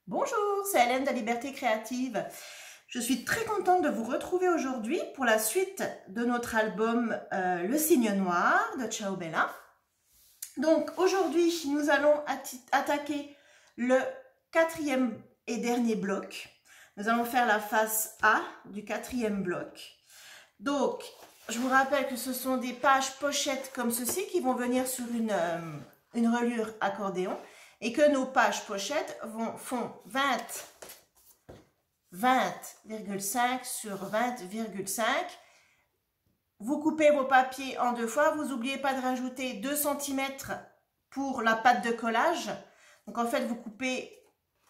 Bonjour, c'est Hélène de Liberté Créative. Je suis très contente de vous retrouver aujourd'hui pour la suite de notre album Le Cygne Noir de Ciao Bella. Donc aujourd'hui, nous allons attaquer le quatrième et dernier bloc. Nous allons faire la face A du quatrième bloc. Donc, je vous rappelle que ce sont des pages pochettes comme ceci qui vont venir sur une reliure accordéon. Et que nos pages pochettes font 20,5 sur 20,5. Vous coupez vos papiers en deux fois. Vous n'oubliez pas de rajouter 2 cm pour la pâte de collage. Donc en fait, vous coupez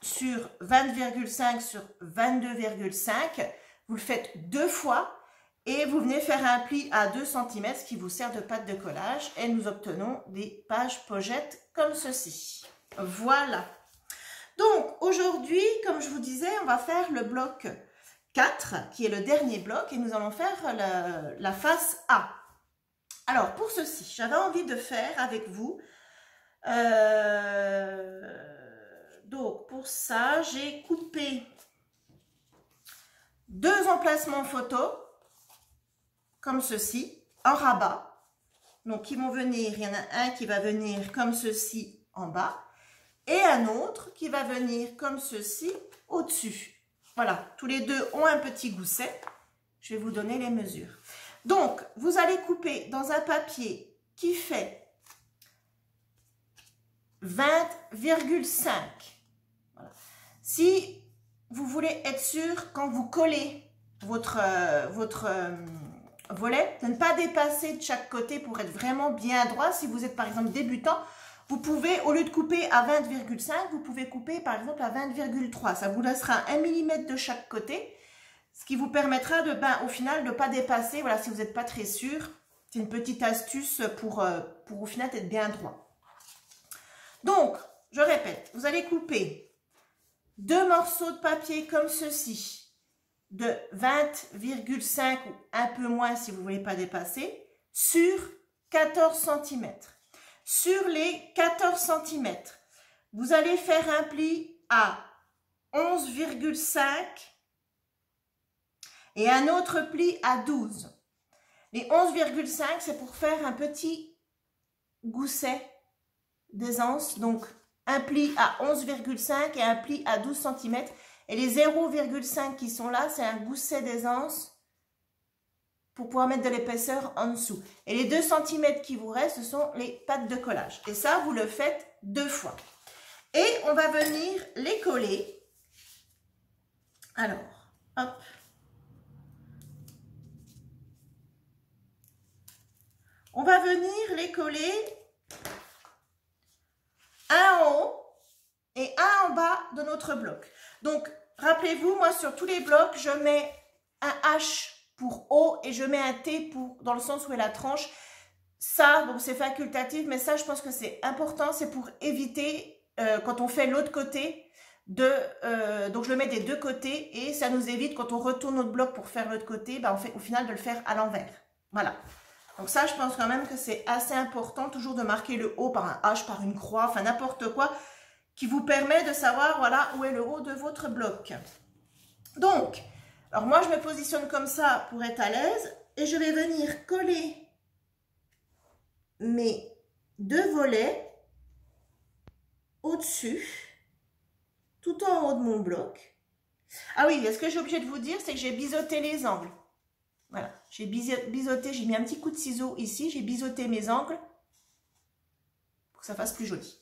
sur 20,5 sur 22,5. Vous le faites deux fois et vous venez faire un pli à 2 cm, ce qui vous sert de pâte de collage. Et nous obtenons des pages pochettes comme ceci. Voilà. Donc, aujourd'hui, comme je vous disais, on va faire le bloc 4, qui est le dernier bloc, et nous allons faire la face A. Alors, pour ceci, j'avais envie de faire avec vous. Donc, pour ça, j'ai coupé 2 emplacements photo, comme ceci, en rabat. Donc, ils vont venir, il y en a un qui va venir comme ceci en bas. Et un autre qui va venir comme ceci au-dessus. Voilà, tous les deux ont un petit gousset. Je vais vous donner les mesures. Donc, vous allez couper dans un papier qui fait 20,5. Voilà. Si vous voulez être sûr, quand vous collez votre volet, de ne pas dépasser de chaque côté pour être vraiment bien droit. Si vous êtes par exemple débutant, vous pouvez, au lieu de couper à 20,5, vous pouvez couper par exemple à 20,3. Ça vous laissera 1 mm de chaque côté, ce qui vous permettra de, au final, de ne pas dépasser. Voilà, si vous n'êtes pas très sûr, c'est une petite astuce pour au final être bien droit. Donc, je répète, vous allez couper 2 morceaux de papier comme ceci, de 20,5 ou un peu moins si vous ne voulez pas dépasser, sur 14 cm. Sur les 14 cm, vous allez faire un pli à 11,5 et un autre pli à 12. Les 11,5, c'est pour faire un petit gousset d'aisance. Donc, un pli à 11,5 et un pli à 12 cm. Et les 0,5 qui sont là, c'est un gousset d'aisance pour pouvoir mettre de l'épaisseur en dessous. Et les 2 cm qui vous restent, ce sont les pattes de collage. Et ça, vous le faites 2 fois. Et on va venir les coller. Alors, hop. On va venir les coller un en haut et un en bas de notre bloc. Donc, rappelez-vous, moi, sur tous les blocs, je mets un H pour haut et je mets un T pour dans le sens où est la tranche. Ça, bon, c'est facultatif, mais ça, je pense que c'est important. C'est pour éviter, quand on fait l'autre côté, donc je le mets des deux côtés et ça nous évite, quand on retourne notre bloc pour faire l'autre côté, on fait au final de le faire à l'envers. Voilà. Donc ça, je pense quand même que c'est assez important, toujours de marquer le haut par un H, par une croix, enfin n'importe quoi, qui vous permet de savoir, voilà, où est le haut de votre bloc. Donc, alors moi, je me positionne comme ça pour être à l'aise et je vais venir coller mes 2 volets au-dessus, tout en haut de mon bloc. Ah oui, ce que j'ai obligé de vous dire, c'est que j'ai biseauté les angles. Voilà, j'ai biseauté, j'ai mis un petit coup de ciseau ici, j'ai biseauté mes angles pour que ça fasse plus joli.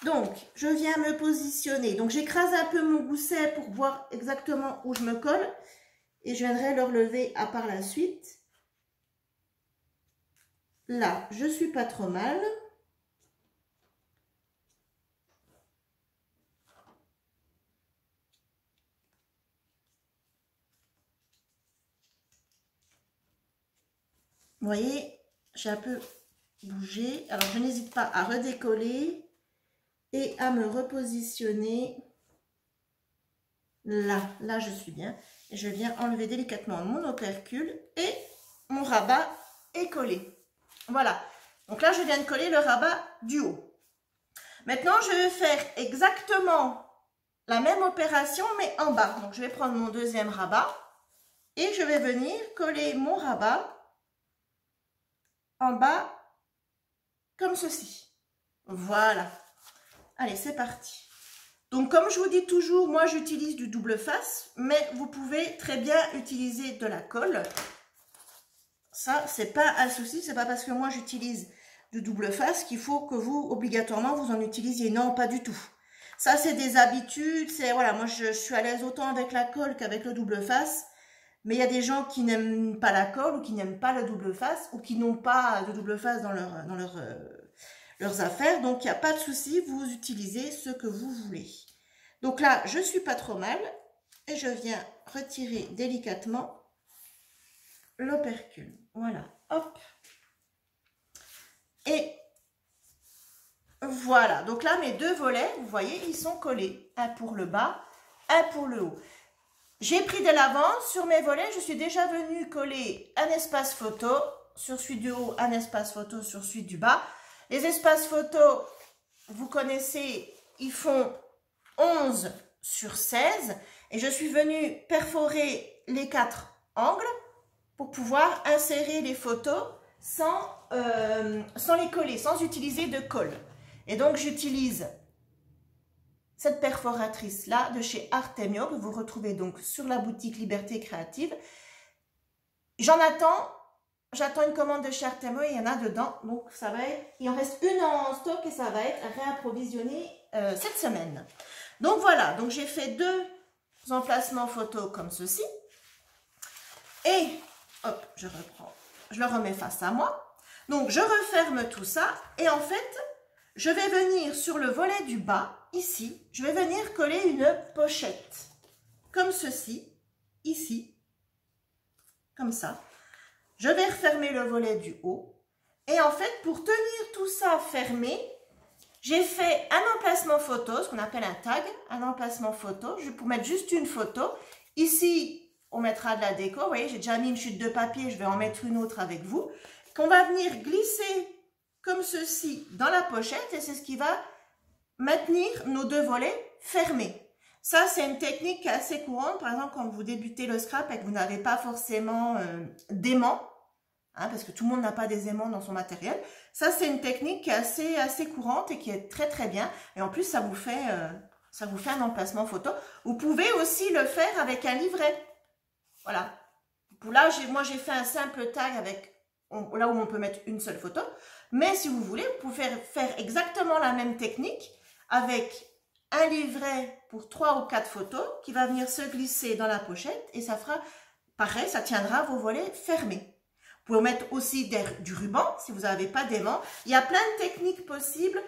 Donc, je viens me positionner. Donc, j'écrase un peu mon gousset pour voir exactement où je me colle. Et je viendrai le relever à par la suite. Là, je suis pas trop mal. Vous voyez, j'ai un peu bougé. Alors, je n'hésite pas à redécoller et à me repositionner. Là, je suis bien. Et je viens enlever délicatement mon opercule et mon rabat est collé. Voilà. Donc là, je viens de coller le rabat du haut. Maintenant, je vais faire exactement la même opération, mais en bas. Donc, je vais prendre mon deuxième rabat et je vais venir coller mon rabat en bas, comme ceci. Voilà. Allez, c'est parti. Donc, comme je vous dis toujours, moi, j'utilise du double face, mais vous pouvez très bien utiliser de la colle. Ça, c'est pas un souci. C'est pas parce que moi, j'utilise du double face qu'il faut que vous, obligatoirement, vous en utilisiez. Non, pas du tout. Ça, c'est des habitudes. C'est voilà, moi, je suis à l'aise autant avec la colle qu'avec le double face. Mais il y a des gens qui n'aiment pas la colle ou qui n'aiment pas le double face ou qui n'ont pas de double face dans leurs affaires. Donc, il n'y a pas de souci, vous utilisez ce que vous voulez. Donc là, je suis pas trop mal et je viens retirer délicatement l'opercule. Voilà, hop. Et voilà, donc là, mes deux volets, vous voyez, ils sont collés. Un pour le bas, un pour le haut. J'ai pris de l'avance sur mes volets. Je suis déjà venue coller un espace photo sur celui du haut, un espace photo sur celui du bas. Les espaces photo, vous connaissez, ils font 11 sur 16. Et je suis venue perforer les 4 angles pour pouvoir insérer les photos sans les coller, sans utiliser de colle. Et donc, j'utilise cette perforatrice-là de chez Artemio, que vous retrouvez donc sur la boutique Liberté Créative. J'attends une commande de chez Artemio et il y en a dedans. Donc, ça va être, il en reste une en stock et ça va être réapprovisionné cette semaine. Donc, voilà. Donc, j'ai fait 2 emplacements photos comme ceci. Et, hop, je reprends. Je le remets face à moi. Donc, je referme tout ça. Et en fait, je vais venir sur le volet du bas. Ici, je vais venir coller une pochette, comme ceci, ici, comme ça. Je vais refermer le volet du haut. Et en fait, pour tenir tout ça fermé, j'ai fait un emplacement photo, ce qu'on appelle un tag, un emplacement photo, pour mettre juste une photo. Ici, on mettra de la déco. Vous voyez, j'ai déjà mis une chute de papier, je vais en mettre une autre avec vous. Qu'on va venir glisser comme ceci dans la pochette et c'est ce qui va maintenir nos 2 volets fermés. Ça, c'est une technique qui est assez courante. Par exemple, quand vous débutez le scrap et que vous n'avez pas forcément d'aimant, hein, parce que tout le monde n'a pas des aimants dans son matériel. Ça, c'est une technique qui est assez courante et qui est très, très bien. Et en plus, ça vous fait un emplacement photo. Vous pouvez aussi le faire avec un livret. Voilà. Là, moi, j'ai fait un simple tag avec là où on peut mettre une seule photo. Mais si vous voulez, vous pouvez faire exactement la même technique avec un livret pour 3 ou 4 photos qui va venir se glisser dans la pochette et ça fera pareil, ça tiendra vos volets fermés. Vous pouvez mettre aussi du ruban si vous n'avez pas d'aimant. Il y a plein de techniques possibles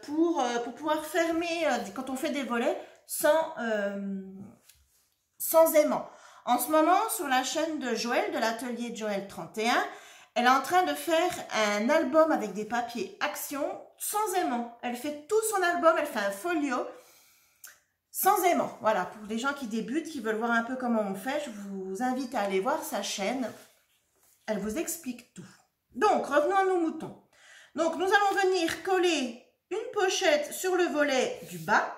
pour pouvoir fermer quand on fait des volets sans aimant. En ce moment, sur la chaîne de Joël, de l'atelier de Joël 31, elle est en train de faire un album avec des papiers Action sans aimant. Elle fait tout son album, elle fait un folio sans aimant. Voilà, pour les gens qui débutent, qui veulent voir un peu comment on fait, je vous invite à aller voir sa chaîne. Elle vous explique tout. Donc, revenons à nos moutons. Donc, nous allons venir coller une pochette sur le volet du bas.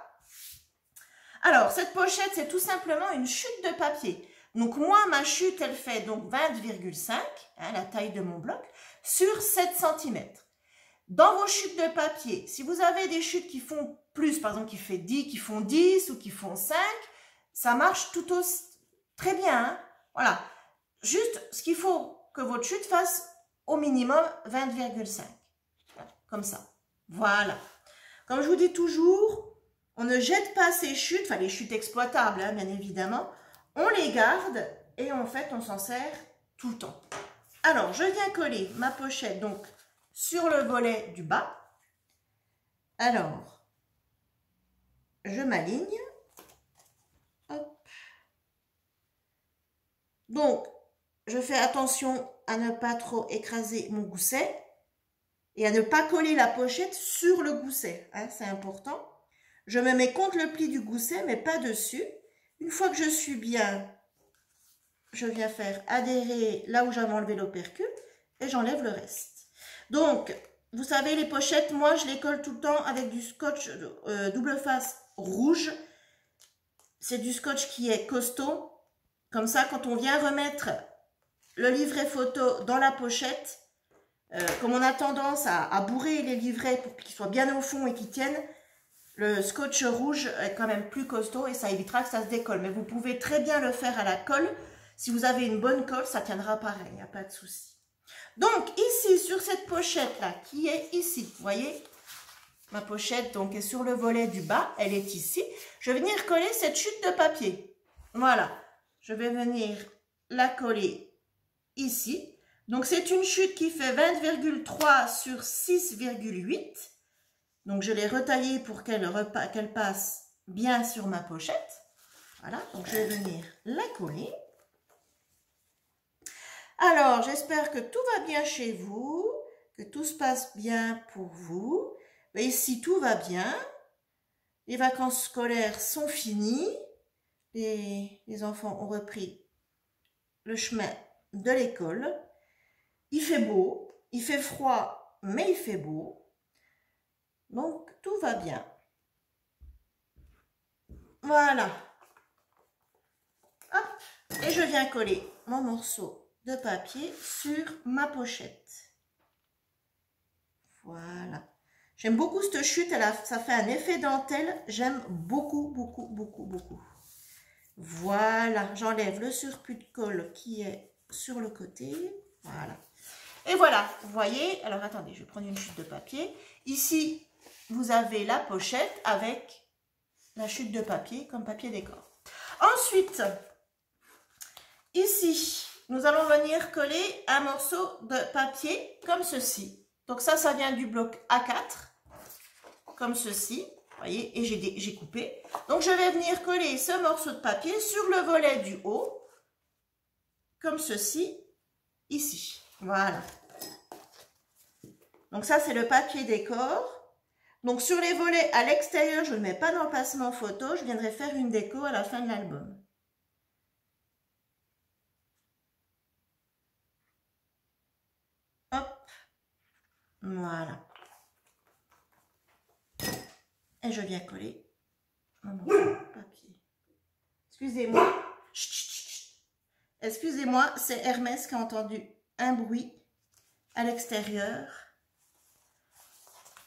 Alors, cette pochette, c'est tout simplement une chute de papier. Donc, moi, ma chute, elle fait donc 20,5, hein, la taille de mon bloc, sur 7 cm. Dans vos chutes de papier, si vous avez des chutes qui font plus, par exemple, qui font 10 ou qui font 5, ça marche tout aussi très bien. Hein. Voilà. Juste, ce qu'il faut que votre chute fasse au minimum 20,5. Comme ça. Voilà. Comme je vous dis toujours, on ne jette pas ces chutes, enfin les chutes exploitables, hein, bien évidemment. On les garde et en fait, on s'en sert tout le temps. Alors, je viens coller ma pochette donc sur le volet du bas. Alors, je m'aligne. Hop. Donc, je fais attention à ne pas trop écraser mon gousset et à ne pas coller la pochette sur le gousset. Hein, c'est important. Je me mets contre le pli du gousset, mais pas dessus. Une fois que je suis bien, je viens faire adhérer là où j'avais enlevé l'opercule et j'enlève le reste. Donc, vous savez, les pochettes, moi, je les colle tout le temps avec du scotch double face rouge. c'est du scotch qui est costaud. Comme ça, quand on vient remettre le livret photo dans la pochette, comme on a tendance à bourrer les livrets pour qu'ils soient bien au fond et qu'ils tiennent, le scotch rouge est quand même plus costaud et ça évitera que ça se décolle. Mais vous pouvez très bien le faire à la colle. Si vous avez une bonne colle, ça tiendra pareil, il n'y a pas de souci. Donc ici, sur cette pochette-là, qui est ici, vous voyez, ma pochette donc est sur le volet du bas, elle est ici. Je vais venir coller cette chute de papier. Voilà, je vais venir la coller ici. Donc c'est une chute qui fait 20,3 sur 6,8. Donc je l'ai retaillée pour qu'elle passe bien sur ma pochette. Voilà, donc je vais venir la coller. Alors, j'espère que tout va bien chez vous, que tout se passe bien pour vous. Mais ici, tout va bien. Les vacances scolaires sont finies. Les enfants ont repris le chemin de l'école. Il fait beau, il fait froid, mais il fait beau. Donc, tout va bien. Voilà. Hop. Et je viens coller mon morceau de papier sur ma pochette. Voilà. J'aime beaucoup cette chute, ça fait un effet dentelle. J'aime beaucoup, beaucoup, beaucoup, beaucoup. Voilà, j'enlève le surplus de colle qui est sur le côté. Voilà. Et voilà, vous voyez, alors attendez, je vais prendre une chute de papier. Ici, vous avez la pochette avec la chute de papier comme papier décor. Ensuite, ici, nous allons venir coller un morceau de papier comme ceci. Donc ça vient du bloc A4, comme ceci. Vous voyez, et j'ai coupé. Donc je vais venir coller ce morceau de papier sur le volet du haut, comme ceci, ici. Voilà. Donc ça, c'est le papier décor. Donc sur les volets à l'extérieur, je ne mets pas d'emplacement photo. Je viendrai faire une déco à la fin de l'album. Hop. Voilà. Et je viens coller mon papier. Excusez-moi. Excusez-moi, c'est Hermès qui a entendu un bruit à l'extérieur.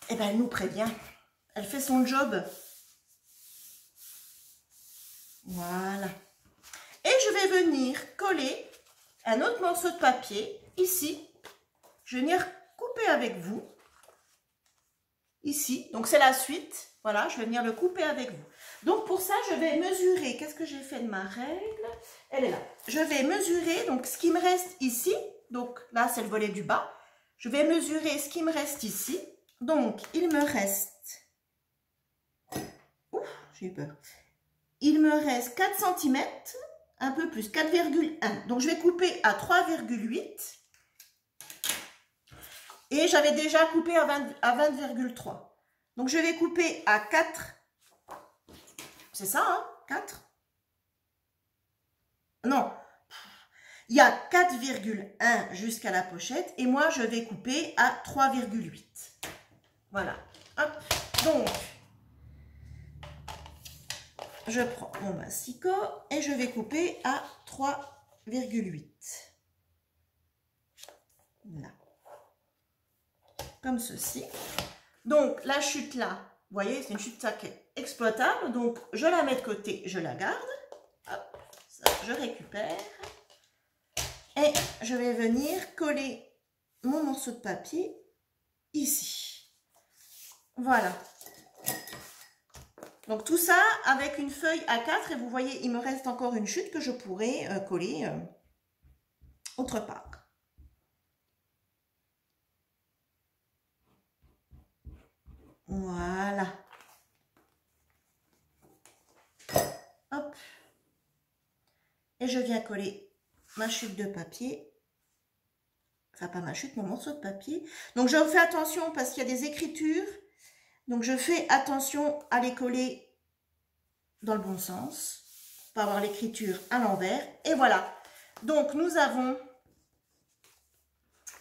Eh bien, elle nous prévient. Elle fait son job. Voilà. Et je vais venir coller un autre morceau de papier ici. Je vais venir couper avec vous. Ici. Donc, c'est la suite. Voilà, je vais venir le couper avec vous. Donc, pour ça, je vais mesurer. Qu'est-ce que j'ai fait de ma règle? Elle est là. Je vais mesurer, donc, ce qui me reste ici. Donc, là, c'est le volet du bas. Je vais mesurer ce qui me reste ici. Donc, il me reste... Ouf, j'ai eu peur. Il me reste 4 cm, un peu plus, 4,1. Donc, je vais couper à 3,8. Et j'avais déjà coupé à 20,3. Donc, je vais couper à 4. C'est ça, hein? 4? Non. Il y a 4,1 jusqu'à la pochette. Et moi, je vais couper à 3,8. Voilà. Hop. Donc, je prends mon massicot et je vais couper à 3,8. Là. Comme ceci. Donc, la chute là, vous voyez, c'est une chute qui est exploitable. Donc, je la mets de côté, je la garde. Hop, ça, je récupère. Et je vais venir coller mon morceau de papier ici. Voilà. Donc, tout ça avec une feuille A4. Et vous voyez, il me reste encore une chute que je pourrais coller autre part. Voilà. Hop. Et je viens coller ma chute de papier. Enfin, pas ma chute, mon morceau de papier. Donc, je fais attention parce qu'il y a des écritures. Donc, je fais attention à les coller dans le bon sens. Pour avoir l'écriture à l'envers. Et voilà. Donc, nous avons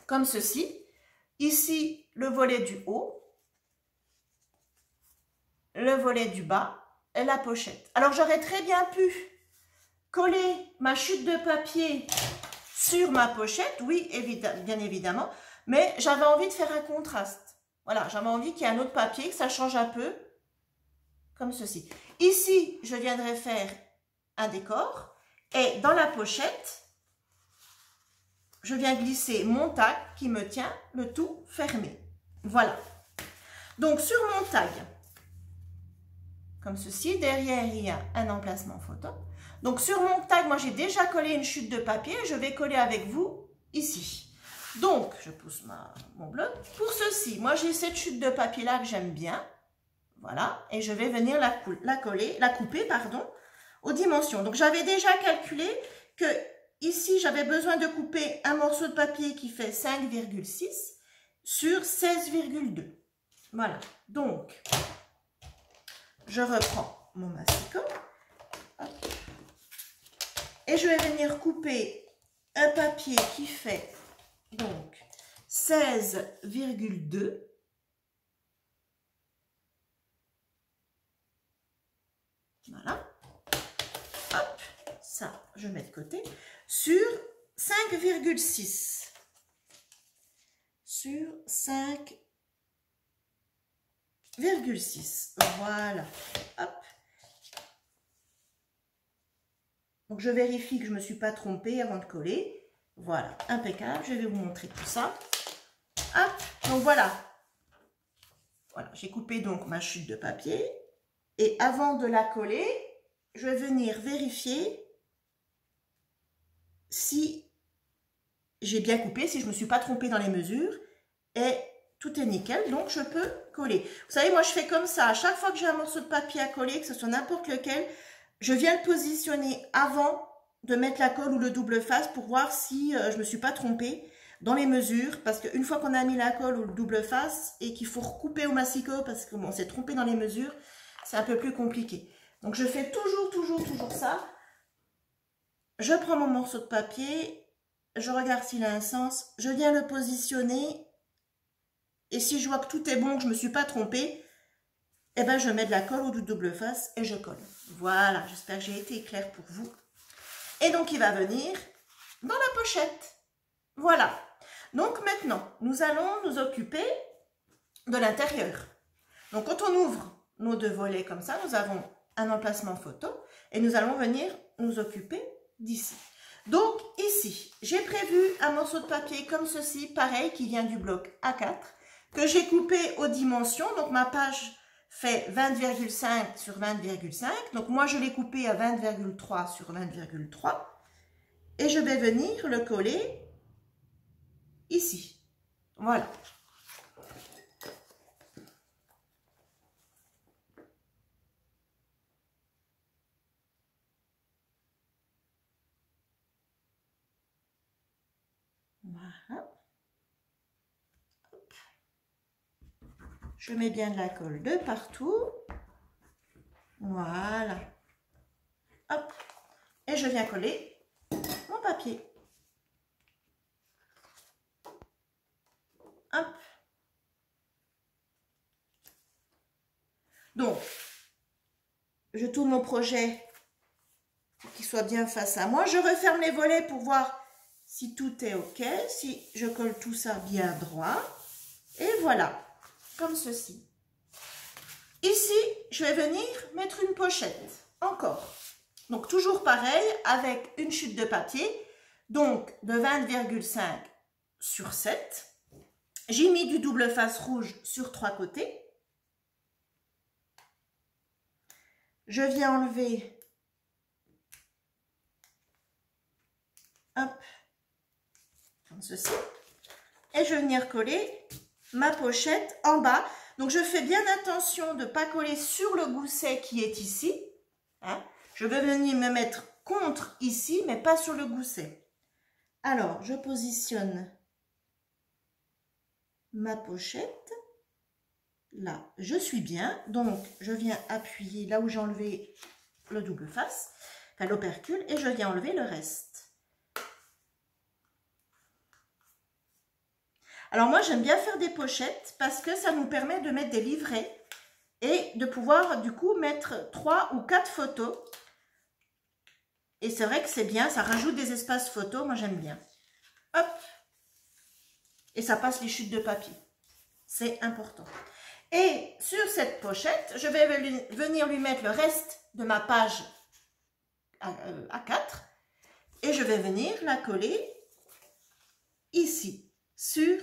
comme ceci. Ici, le volet du haut. Le volet du bas la pochette. Alors, j'aurais très bien pu coller ma chute de papier sur ma pochette, oui, bien évidemment, mais j'avais envie de faire un contraste. Voilà, j'avais envie qu'il y ait un autre papier, que ça change un peu, comme ceci. Ici, je viendrai faire un décor, et dans la pochette, je viens glisser mon tag qui me tient le tout fermé. Voilà. Donc, sur mon tag, comme ceci, derrière, il y a un emplacement photo. Donc, sur mon tag, moi, j'ai déjà collé une chute de papier. Je vais coller avec vous ici. Donc, je pousse mon bloc. Pour ceci, moi, j'ai cette chute de papier-là que j'aime bien. Voilà. Et je vais venir la couper, aux dimensions. Donc, j'avais déjà calculé que ici, j'avais besoin de couper un morceau de papier qui fait 5,6 sur 16,2. Voilà. Donc, je reprends mon masticot. Hop. Et je vais venir couper un papier qui fait donc 16,2. Voilà. Hop, ça, je mets de côté. Sur 5,6. Sur 5,6. Voilà. Hop. Donc, je vérifie que je ne me suis pas trompée avant de coller. Voilà, impeccable. Je vais vous montrer tout ça. Hop, donc voilà. Voilà, j'ai coupé donc ma chute de papier. Et avant de la coller, je vais venir vérifier si j'ai bien coupé, si je ne me suis pas trompée dans les mesures. Et tout est nickel, donc je peux coller. Vous savez, moi, je fais comme ça. À chaque fois que j'ai un morceau de papier à coller, que ce soit n'importe lequel, je viens le positionner avant de mettre la colle ou le double face pour voir si je ne me suis pas trompée dans les mesures. Parce qu'une fois qu'on a mis la colle ou le double face et qu'il faut recouper au masticot parce qu'on s'est trompé dans les mesures, c'est un peu plus compliqué. Donc, je fais toujours ça. Je prends mon morceau de papier, je regarde s'il a un sens, je viens le positionner et si je vois que tout est bon, que je ne me suis pas trompée, eh ben, je mets de la colle ou du double face et je colle. Voilà, j'espère que j'ai été claire pour vous. Et donc, il va venir dans la pochette. Voilà. Donc, maintenant, nous allons nous occuper de l'intérieur. Donc, quand on ouvre nos deux volets comme ça, nous avons un emplacement photo et nous allons venir nous occuper d'ici. Donc, ici, j'ai prévu un morceau de papier comme ceci, pareil, qui vient du bloc A4, que j'ai coupé aux dimensions. Donc, ma page fait 20,5 sur 20,5. Donc, moi, je l'ai coupé à 20,3 sur 20,3. Et je vais venir le coller ici. Voilà. Voilà. Hop. Je mets bien de la colle de partout. Voilà. Hop. Et je viens coller mon papier. Hop. Donc, je tourne mon projet pour qu'il soit bien face à moi. Je referme les volets pour voir si tout est OK, si je colle tout ça bien droit. Et voilà, comme ceci. Ici, je vais venir mettre une pochette, encore. Donc, toujours pareil, avec une chute de papier, donc de 20,5 sur 7. J'ai mis du double face rouge sur 3 côtés. Je viens enlever, hop, comme ceci. Et je vais venir coller ma pochette en bas. Donc, je fais bien attention de ne pas coller sur le gousset qui est ici. Hein. Je vais venir me mettre contre ici, mais pas sur le gousset. Alors, je positionne ma pochette. Là, je suis bien. Donc, je viens appuyer là où j'ai enlevé le double face, enfin l'opercule, et je viens enlever le reste. Alors, moi, j'aime bien faire des pochettes parce que ça nous permet de mettre des livrets et de pouvoir du coup mettre 3 ou 4 photos. Et c'est vrai que c'est bien, ça rajoute des espaces photos, moi j'aime bien. Hop. Et ça passe les chutes de papier. C'est important. Et sur cette pochette, je vais venir lui mettre le reste de ma page A4 et je vais venir la coller ici, sur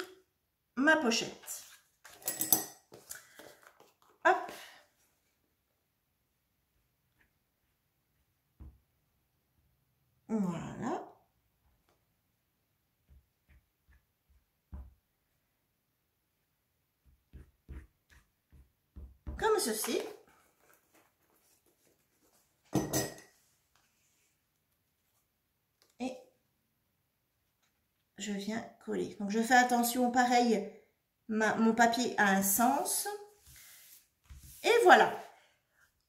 ma pochette. Hop. Voilà. Comme ceci. Et je viens coller. Donc je fais attention, pareil, mon papier a un sens. Et voilà.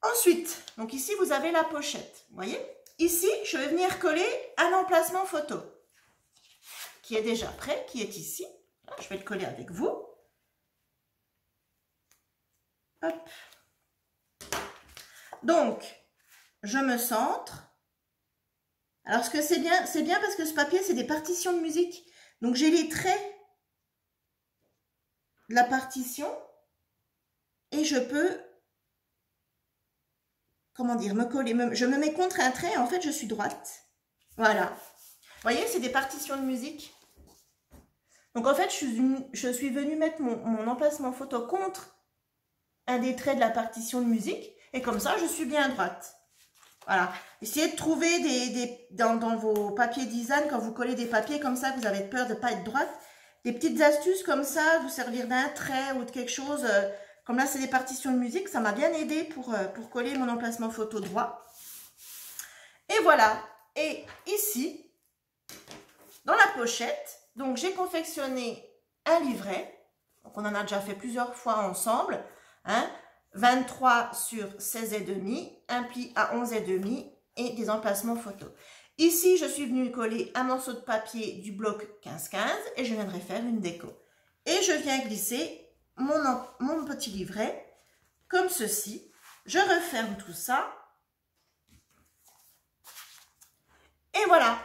Ensuite, donc ici vous avez la pochette. Vous voyez? Ici, je vais venir coller un emplacement photo qui est déjà prêt, qui est ici. Je vais le coller avec vous. Hop. Donc, je me centre. Alors, ce que c'est bien parce que ce papier, c'est des partitions de musique. Donc, j'ai les traits de la partition et je peux, comment dire, me coller. Je me mets contre un trait et en fait, je suis droite. Voilà. Vous voyez, c'est des partitions de musique. Donc, en fait, je suis venue mettre mon emplacement photo contre un des traits de la partition de musique. Et comme ça, je suis bien à droite. Voilà. Essayez de trouver dans vos papiers design, quand vous collez des papiers comme ça, que vous avez peur de ne pas être droite, des petites astuces comme ça, vous servir d'un trait ou de quelque chose. Comme là, c'est des partitions de musique. Ça m'a bien aidé pour coller mon emplacement photo droit. Et voilà. Et ici, dans la pochette, donc j'ai confectionné un livret. Donc on en a déjà fait plusieurs fois ensemble. Hein, 23 sur 16,5, un pli à 11,5 et des emplacements photos. Ici, je suis venue coller un morceau de papier du bloc 15-15 et je viendrai faire une déco. Et je viens glisser mon petit livret comme ceci. Je referme tout ça. Et voilà.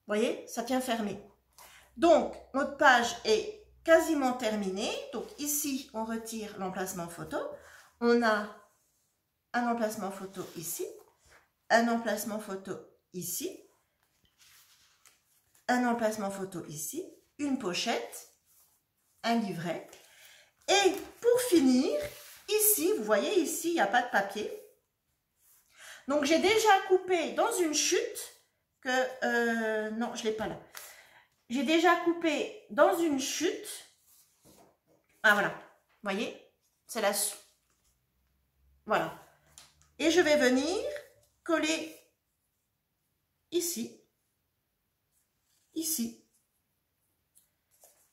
Vous voyez, ça tient fermé. Donc, notre page est quasiment terminé. Donc ici, on retire l'emplacement photo. On a un emplacement photo ici, un emplacement photo ici, un emplacement photo ici, une pochette, un livret. Et pour finir, ici, vous voyez, ici, il n'y a pas de papier. Donc j'ai déjà coupé dans une chute que... non, je ne l'ai pas là. J'ai déjà coupé dans une chute. Ah, voilà. Vous voyez? C'est la... Voilà. Et je vais venir coller ici, ici,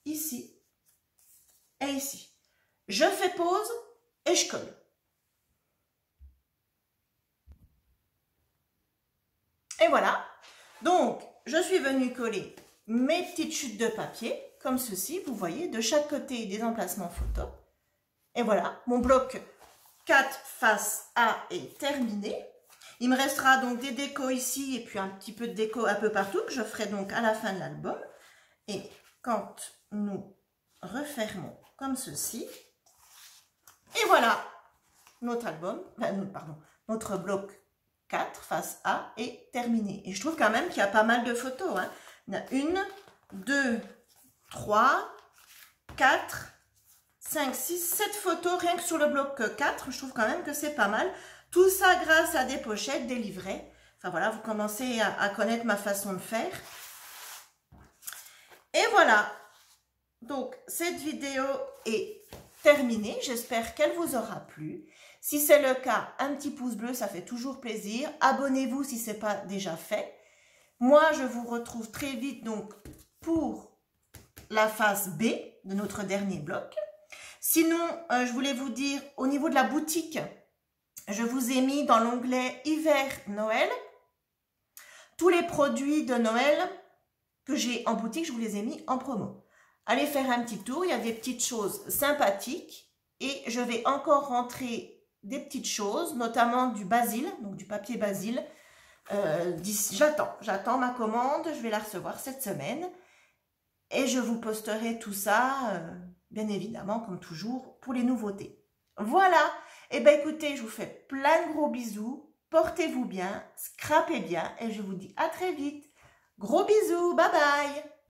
ici et ici. Je fais pause et je colle. Et voilà. Donc, je suis venue coller mes petites chutes de papier, comme ceci, vous voyez, de chaque côté des emplacements photos. Et voilà, mon bloc 4 face A est terminé. Il me restera donc des décos ici et puis un petit peu de déco un peu partout, que je ferai donc à la fin de l'album. Et quand nous refermons comme ceci, et voilà, notre album, pardon, notre bloc 4 face A est terminé. Et je trouve quand même qu'il y a pas mal de photos, hein. Il y en a 1, 2, 3, 4, 5, 6, 7 photos rien que sur le bloc 4. Je trouve quand même que c'est pas mal. Tout ça grâce à des pochettes, des livrets. Enfin voilà, vous commencez à connaître ma façon de faire. Et voilà. Donc, cette vidéo est terminée. J'espère qu'elle vous aura plu. Si c'est le cas, un petit pouce bleu, ça fait toujours plaisir. Abonnez-vous si ce n'est pas déjà fait. Moi, je vous retrouve très vite donc pour la phase B de notre dernier bloc. Sinon, je voulais vous dire, au niveau de la boutique, je vous ai mis dans l'onglet Hiver Noël tous les produits de Noël que j'ai en boutique, je vous les ai mis en promo. allez faire un petit tour. Il y a des petites choses sympathiques. Et je vais encore rentrer des petites choses, notamment du basil, donc du papier basil. J'attends ma commande. Je vais la recevoir cette semaine. Et je vous posterai tout ça, bien évidemment, comme toujours, pour les nouveautés. Voilà. Eh bien, écoutez, je vous fais plein de gros bisous. Portez-vous bien, scrapez bien et je vous dis à très vite. Gros bisous, bye bye.